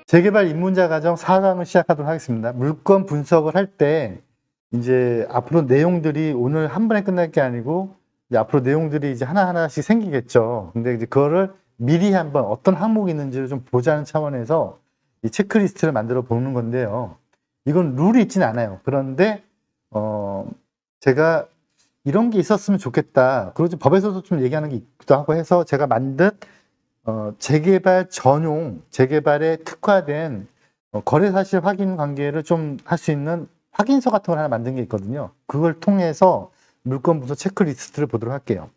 재개발 입문자 과정 4강을 시작하도록 하겠습니다. 물건 분석을 할 때 이제 앞으로 내용들이 오늘 한 번에 끝날 게 아니고 이제 앞으로 내용들이 이제 하나하나씩 생기겠죠. 근데 이제 그거를 미리 한번 어떤 항목이 있는지를 좀 보자는 차원에서 이 체크리스트를 만들어 보는 건데요. 이건 룰이 있진 않아요. 그런데 제가 이런 게 있었으면 좋겠다. 그리고 좀 법에서도 좀 얘기하는 게 있기도 하고 해서 제가 만든 재개발 전용, 재개발에 특화된 거래 사실 확인 관계를 좀 할 수 있는 확인서 같은 걸 하나 만든 게 있거든요. 그걸 통해서 물건 분석 체크리스트를 보도록 할게요.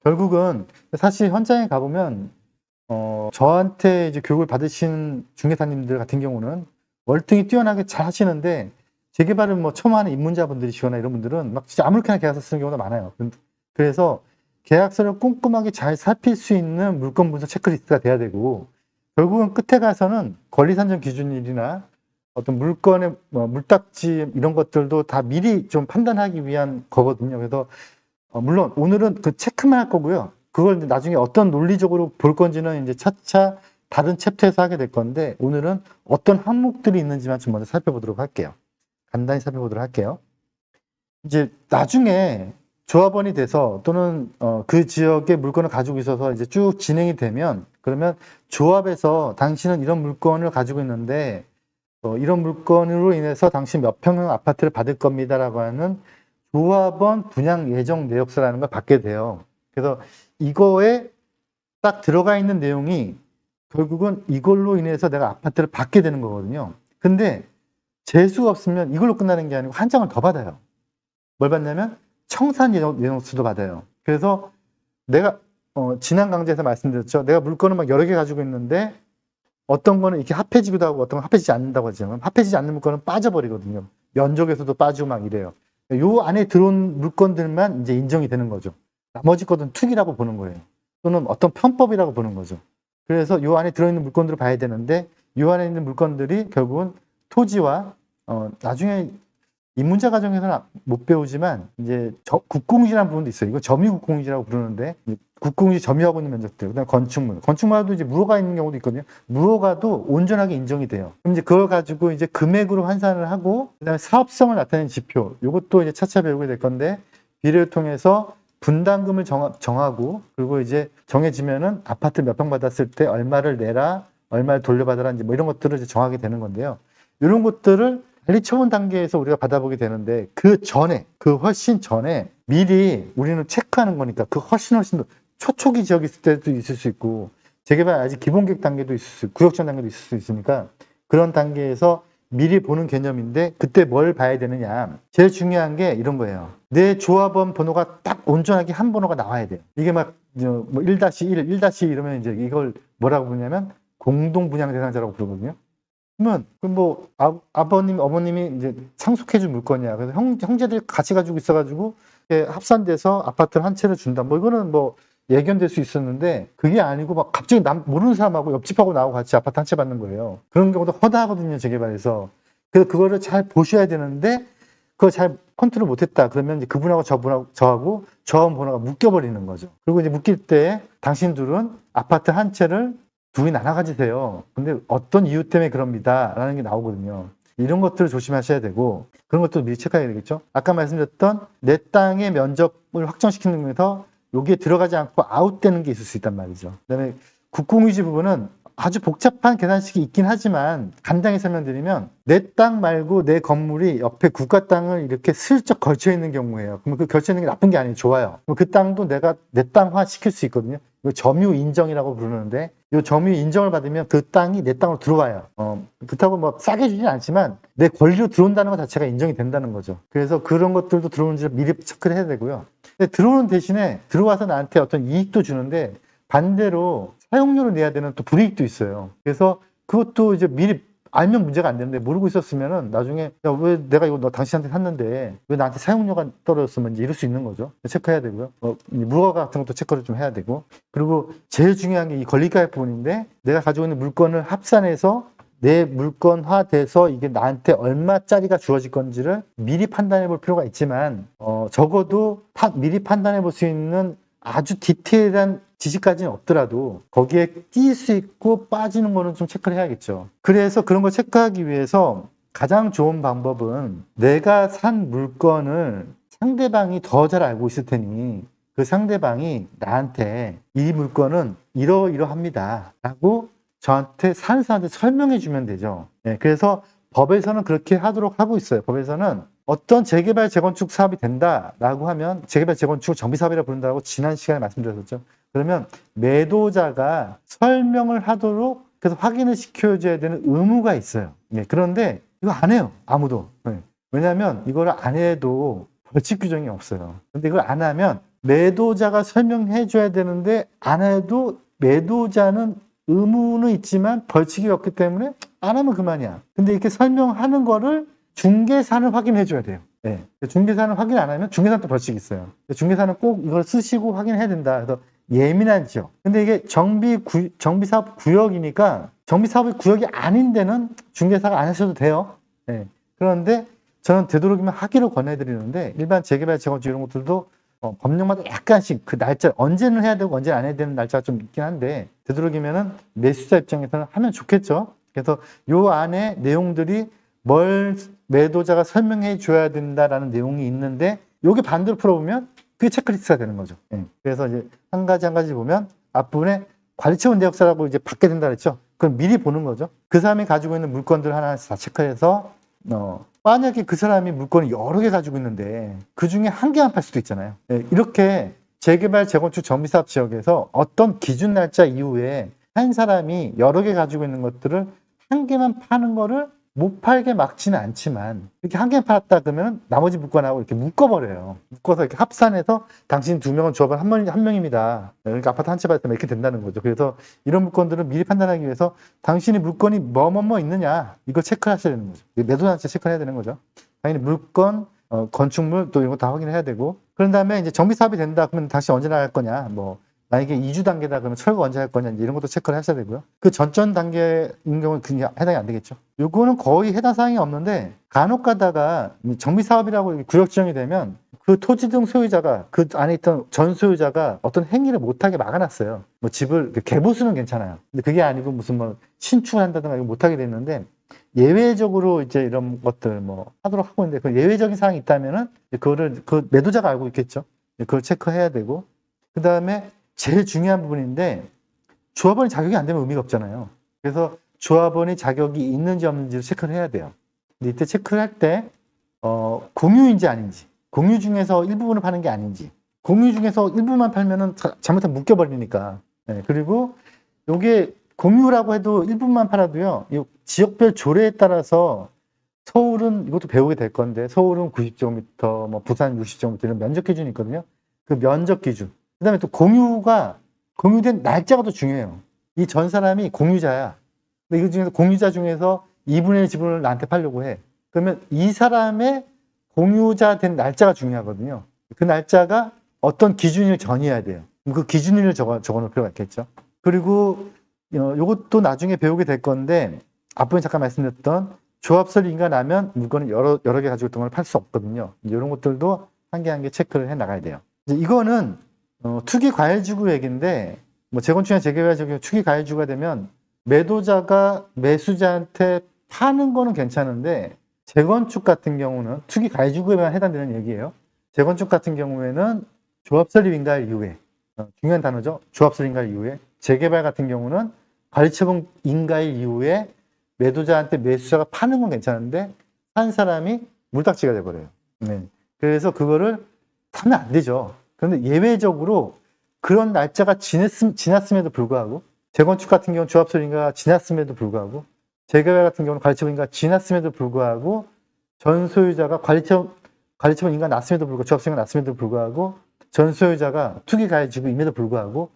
결국은 사실 현장에 가보면 저한테 이제 교육을 받으신 중개사님들 같은 경우는 월등히 뛰어나게 잘 하시는데 재개발을 뭐 처음 하는 입문자분들이시거나 이런 분들은 막 진짜 아무렇게나 계약서 쓰는 경우가 많아요. 그래서 계약서를 꼼꼼하게 잘 살필 수 있는 물건 분석 체크리스트가 돼야 되고, 결국은 끝에 가서는 권리 산정 기준일이나 어떤 물건의 물딱지 이런 것들도 다 미리 좀 판단하기 위한 거거든요. 그래서 물론 오늘은 그 체크만 할 거고요. 그걸 이제 나중에 어떤 논리적으로 볼 건지는 이제 차차 다른 챕터에서 하게 될 건데, 오늘은 어떤 항목들이 있는지만 좀 먼저 살펴보도록 할게요. 간단히 살펴보도록 할게요. 이제 나중에 조합원이 돼서 또는 그 지역의 물건을 가지고 있어서 이제 쭉 진행이 되면, 그러면 조합에서 당신은 이런 물건을 가지고 있는데 이런 물건으로 인해서 당신 몇 평형 아파트를 받을 겁니다라고 하는 조합원 분양 예정 내역서라는 걸 받게 돼요. 그래서 이거에 딱 들어가 있는 내용이 결국은 이걸로 인해서 내가 아파트를 받게 되는 거거든요. 근데 재수가 없으면 이걸로 끝나는 게 아니고 한 장을 더 받아요. 뭘 받냐면 청산 예정수도 받아요. 그래서 내가 지난 강좌에서 말씀드렸죠. 내가 물건을 막 여러 개 가지고 있는데 어떤 거는 이렇게 합해지기도 하고 어떤 건 합해지지 않는다고 하지만, 합해지지 않는 물건은 빠져버리거든요. 면적에서도 빠지고 막 이래요. 요 안에 들어온 물건들만 이제 인정이 되는 거죠. 나머지 것은 투기라고 보는 거예요. 또는 어떤 편법이라고 보는 거죠. 그래서 요 안에 들어있는 물건들을 봐야 되는데, 요 안에 있는 물건들이 결국은 토지와 나중에 입문자 과정에서는 못 배우지만 이제 국공유지라는 부분도 있어요. 이거 점유국공유지라고 부르는데, 국공유지 점유하고 있는 면적들, 그다음 건축물, 건축물도 이제 무효가 있는 경우도 있거든요. 무효가도 온전하게 인정이 돼요. 그럼 이제 그걸 가지고 이제 금액으로 환산을 하고, 그다음에 사업성을 나타내는 지표, 이것도 이제 차차 배우게 될 건데, 비례를 통해서 분담금을 정하고, 그리고 이제 정해지면은 아파트 몇 평 받았을 때 얼마를 내라, 얼마를 돌려받아라, 이제 뭐 이런 것들을 이제 정하게 되는 건데요. 이런 것들을 관리 처분 단계에서 우리가 받아보게 되는데, 그 전에, 그 훨씬 전에 미리 우리는 체크하는 거니까, 그 훨씬 더 초초기 지역이 있을 때도 있을 수 있고, 재개발 아직 기본계획 단계도 있을 수 있고, 구역전 단계도 있을 수 있으니까, 그런 단계에서 미리 보는 개념인데, 그때 뭘 봐야 되느냐. 제일 중요한 게 이런 거예요. 내 조합원 번호가 딱 온전하게 한 번호가 나와야 돼요. 이게 막, 뭐 1-1, 1-2 이러면 이제 이걸 뭐라고 부르냐면, 공동분양 대상자라고 부르거든요. 그러면 뭐 아버님 어머님이 이제 상속해준 물건이야. 그래서 형제들 같이 가지고 있어가지고 합산돼서 아파트를 한 채를 준다. 뭐 이거는 뭐 예견될 수 있었는데, 그게 아니고 막 갑자기 모르는 사람하고 옆집하고 나하고 같이 아파트 한 채 받는 거예요. 그런 경우도 허다하거든요, 재개발에서. 그래서 그거를 잘 보셔야 되는데, 그걸 잘 컨트롤 못했다. 그러면 이제 그분하고 저하고 조합원 번호가 묶여버리는 거죠. 그리고 이제 묶일 때 당신들은 아파트 한 채를 둘이 나눠 가지세요. 근데 어떤 이유 때문에 그럽니다. 라는 게 나오거든요. 이런 것들을 조심하셔야 되고, 그런 것도 미리 체크해야 되겠죠. 아까 말씀드렸던 내 땅의 면적을 확정시키는 점에서 여기에 들어가지 않고 아웃되는 게 있을 수 있단 말이죠. 그다음에 국공유지 부분은 아주 복잡한 계산식이 있긴 하지만, 간단히 설명드리면 내 땅 말고 내 건물이 옆에 국가 땅을 이렇게 슬쩍 걸쳐 있는 경우예요. 그러면 그 걸쳐 있는 게 나쁜 게 아니에요. 좋아요. 그 땅도 내가 내 땅화 시킬 수 있거든요. 이거 점유 인정이라고 부르는데, 이 점유 인정을 받으면 그 땅이 내 땅으로 들어와요. 그렇다고 뭐 싸게 주진 않지만 내 권리로 들어온다는 것 자체가 인정이 된다는 거죠. 그래서 그런 것들도 들어오는지 미리 체크를 해야 되고요. 근데 들어오는 대신에 들어와서 나한테 어떤 이익도 주는데, 반대로 사용료를 내야 되는 또 불이익도 있어요. 그래서 그것도 이제 미리 알면 문제가 안 되는데, 모르고 있었으면은 나중에 야, 왜 내가 이거 너 당신한테 샀는데 왜 나한테 사용료가 떨어졌으면 이럴 수 있는 거죠. 체크해야 되고요. 무허가 같은 것도 체크를 좀 해야 되고, 그리고 제일 중요한 게 이 권리가액 부분인데, 내가 가지고 있는 물건을 합산해서 내 물건화 돼서 이게 나한테 얼마짜리가 주어질 건지를 미리 판단해 볼 필요가 있지만, 적어도 미리 판단해 볼 수 있는 아주 디테일한 지식까지는 없더라도 거기에 낄 수 있고 빠지는 거는 좀 체크를 해야겠죠. 그래서 그런 걸 체크하기 위해서 가장 좋은 방법은 내가 산 물건을 상대방이 더 잘 알고 있을 테니 그 상대방이 나한테 이 물건은 이러이러합니다 라고 저한테 사는 사람한테 설명해 주면 되죠. 네, 그래서 법에서는 그렇게 하도록 하고 있어요. 법에서는 어떤 재개발 재건축 사업이 된다라고 하면 재개발 재건축을 정비사업이라고 부른다고 지난 시간에 말씀드렸었죠. 그러면 매도자가 설명을 하도록 그래서 확인을 시켜줘야 되는 의무가 있어요. 네, 그런데 이거 안 해요. 아무도. 네. 왜냐하면 이걸 안 해도 벌칙 규정이 없어요. 근데 이걸 안 하면 매도자가 설명해 줘야 되는데 안 해도 매도자는 의무는 있지만 벌칙이 없기 때문에 안 하면 그만이야. 근데 이렇게 설명하는 거를 중개사는 확인해 줘야 돼요. 네. 중개사는 확인 안 하면 중개사한테 벌칙이 있어요. 중개사는 꼭 이걸 쓰시고 확인해야 된다. 그래서 예민한 지역. 근데 이게 정비사업 구역이니까 정비사업의 구역이 아닌 데는 중개사가 안 하셔도 돼요. 네. 그런데 저는 되도록이면 하기를 권해드리는데 일반 재개발 재건축 이런 것들도 법령마다 약간씩 그 날짜 언제는 해야 되고 언제는 안 해야 되는 날짜가 좀 있긴 한데 되도록이면은 매수자 입장에서는 하면 좋겠죠. 그래서 요 안에 내용들이 뭘 매도자가 설명해 줘야 된다라는 내용이 있는데 요게 반대로 풀어보면 그게 체크리스트가 되는 거죠. 예. 그래서 이제 한 가지 보면 앞부분에 관리처분 내역서라고 이제 받게 된다 그랬죠. 그럼 미리 보는 거죠. 그 사람이 가지고 있는 물건들 하나씩 다 체크해서 만약에 그 사람이 물건을 여러 개 가지고 있는데 그 중에 한 개만 팔 수도 있잖아요. 예. 이렇게 재개발 재건축 정비사업 지역에서 어떤 기준 날짜 이후에 한 사람이 여러 개 가지고 있는 것들을 한 개만 파는 거를 못 팔게 막지는 않지만 이렇게 한 개 팔았다 그러면 나머지 물건하고 이렇게 묶어버려요. 묶어서 이렇게 합산해서 당신 두 명은 조합원 한 명입니다. 그러니까 아파트 한 채 받으면 이렇게 된다는 거죠. 그래서 이런 물건들을 미리 판단하기 위해서 당신이 물건이 뭐 있느냐 이거 체크하셔야 되는 거죠. 매도단체 체크해야 되는 거죠. 당연히 물건, 건축물 또 이런 거 다 확인해야 되고 그런 다음에 이제 정비 사업이 된다 그러면 다시 언제 나갈 거냐 뭐 만약에 2주 단계다 그러면 철거 언제 할 거냐 이런 것도 체크를 하셔야 되고요. 그 전전 단계인 경우는 그게 해당이 안 되겠죠. 요거는 거의 해당 사항이 없는데 간혹 가다가 정비 사업이라고 구역 지정이 되면 그 토지 등 소유자가 그 안에 있던 전 소유자가 어떤 행위를 못하게 막아놨어요. 뭐 집을 개보수는 괜찮아요. 근데 그게 아니고 무슨 뭐 신축을 한다든가 이거 못하게 됐는데 예외적으로 이제 이런 것들 뭐 하도록 하고 있는데 그 예외적인 사항이 있다면은 그거를 그 매도자가 알고 있겠죠. 그걸 체크해야 되고 그 다음에 제일 중요한 부분인데 조합원이 자격이 안 되면 의미가 없잖아요. 그래서 조합원이 자격이 있는지 없는지를 체크를 해야 돼요. 근데 이때 체크를 할 때 공유인지 아닌지 공유 중에서 일부분을 파는 게 아닌지 공유 중에서 일부만 팔면은 잘못하면 묶여버리니까 네, 그리고 요게 공유라고 해도 일부만 팔아도요 이 지역별 조례에 따라서 서울은 이것도 배우게 될 건데 서울은 90제곱미터 뭐 부산 60제곱미터 이런 면적 기준이 있거든요. 그 면적 기준 그 다음에 또 공유된 날짜가 더 중요해요. 이 전 사람이 공유자야. 근데 이거 중에서 공유자 중에서 2분의 1 지분을 나한테 팔려고 해. 그러면 이 사람의 공유자 된 날짜가 중요하거든요. 그 날짜가 어떤 기준일 전이어야 돼요. 그 기준일을 적어놓을 필요가 있겠죠. 그리고 이것도 나중에 배우게 될 건데 앞부분에 잠깐 말씀드렸던 조합설인가 나면 물건을 여러 개 가지고 있던 걸 팔 수 없거든요. 이런 것들도 한 개 한 개 체크를 해 나가야 돼요. 이제 이거는 투기 과열지구 얘기인데 뭐 재건축이나 재개발 적용 투기 과열지구가 되면 매도자가 매수자한테 파는 거는 괜찮은데 재건축 같은 경우는 투기 과열지구에만 해당되는 얘기예요. 재건축 같은 경우에는 조합설립 인가일 이후에 중요한 단어죠. 조합설립 인가일 이후에 재개발 같은 경우는 관리처분 인가일 이후에 매도자한테 매수자가 파는 건 괜찮은데 한 사람이 물딱지가 돼버려요. 네. 그래서 그거를 하면 안 되죠. 그런데 예외적으로 그런 날짜가 지났음에도 불구하고 재건축 같은 경우는 조합설인가가 지났음에도 불구하고 재개발 같은 경우는 관리처분인가가 지났음에도 불구하고 전 소유자가 관리처분 인가가 났음에도 불구하고 조합설인가가 났음에도 불구하고 전 소유자가 투기 가해지구임에도 불구하고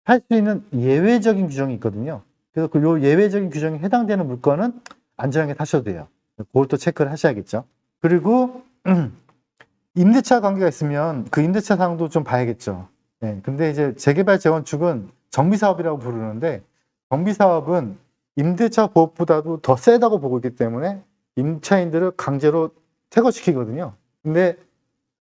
할 수 있는 예외적인 규정이 있거든요. 그래서 그 예외적인 규정에 해당되는 물건은 안전하게 타셔도 돼요. 그걸 또 체크를 하셔야겠죠. 그리고 임대차 관계가 있으면 그 임대차 사항도 좀 봐야겠죠. 네, 근데 이제 재개발 재건축은 정비사업이라고 부르는데 정비사업은 임대차 보호보다도 더 세다고 보고 있기 때문에 임차인들을 강제로 퇴거시키거든요. 근데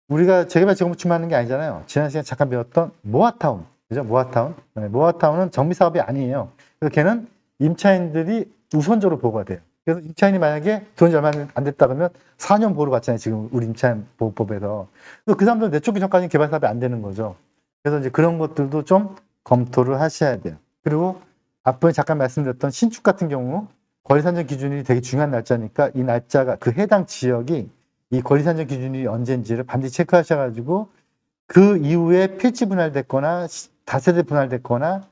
우리가 재개발 재건축만 하는 게 아니잖아요. 지난 시간에 잠깐 배웠던 모아타운. 그죠? 모아타운. 네, 모아타운은 정비 사업이 아니에요. 그래서 걔는 임차인들이 우선적으로 보호가 돼요. 그래서 임차인이 만약에 돈이 얼마 안 됐다 그러면 4년 보호를 받잖아요. 지금 우리 임차인 보호법에서. 그 사람들은 내쫓기 전까지 개발 사업이 안 되는 거죠. 그래서 이제 그런 것들도 좀 검토를 하셔야 돼요. 그리고 앞번에 잠깐 말씀드렸던 신축 같은 경우 권리산정 기준일이 되게 중요한 날짜니까 이 날짜가 그 해당 지역이 이 권리산정 기준일이 언제인지를 반드시 체크하셔가지고 그 이후에 필지 분할됐거나 다세대 분할됐거나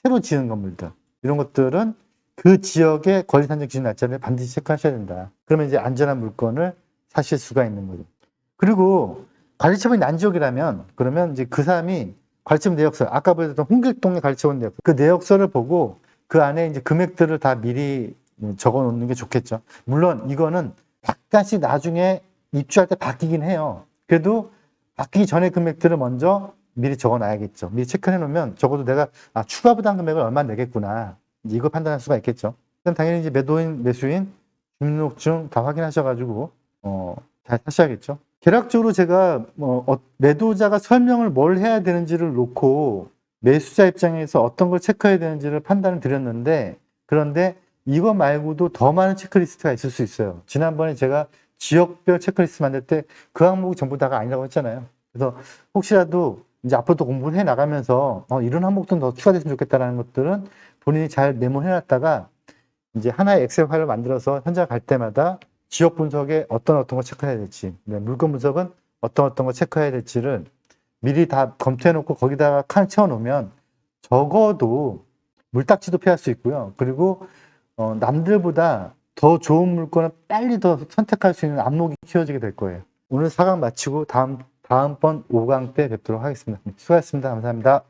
새로 지은 건물들 이런 것들은 그 지역의 권리산정 기준 날짜를 반드시 체크하셔야 된다. 그러면 이제 안전한 물건을 사실 수가 있는 거죠. 그리고 관리처분이 난 지역이라면 그러면 이제 그 사람이 관리처분 내역서 아까 보여줬던 홍길동의 관리처분 내역서 그 내역서를 보고 그 안에 이제 금액들을 다 미리 적어 놓는 게 좋겠죠. 물론 이거는 약간씩 나중에 입주할 때 바뀌긴 해요. 그래도 바뀌기 전에 금액들을 먼저 미리 적어 놔야겠죠. 미리 체크해 놓으면 적어도 내가 추가 부담 금액을 얼마 내겠구나. 이거 판단할 수가 있겠죠. 그럼 당연히 이제 매도인, 매수인, 주민등록증 다 확인하셔가지고 잘 사셔야겠죠. 계략적으로 제가 매도자가 설명을 뭘 해야 되는지를 놓고 매수자 입장에서 어떤 걸 체크해야 되는지를 판단을 드렸는데 그런데 이거 말고도 더 많은 체크리스트가 있을 수 있어요. 지난번에 제가 지역별 체크리스트 만들 때 그 항목이 전부 다가 아니라고 했잖아요. 그래서 혹시라도 이제 앞으로도 공부를 해 나가면서 이런 항목도 더 추가됐으면 좋겠다라는 것들은 본인이 잘 메모해 놨다가 이제 하나의 엑셀 파일을 만들어서 현장 갈 때마다 지역 분석에 어떤 걸 체크해야 될지, 물건 분석은 어떤 걸 체크해야 될지를 미리 다 검토해 놓고 거기다가 칸 채워 놓으면 적어도 물딱지도 피할 수 있고요. 그리고 남들보다 더 좋은 물건을 빨리 더 선택할 수 있는 안목이 키워지게 될 거예요. 오늘 4강 마치고 다음번 5강 때 뵙도록 하겠습니다. 수고하셨습니다. 감사합니다.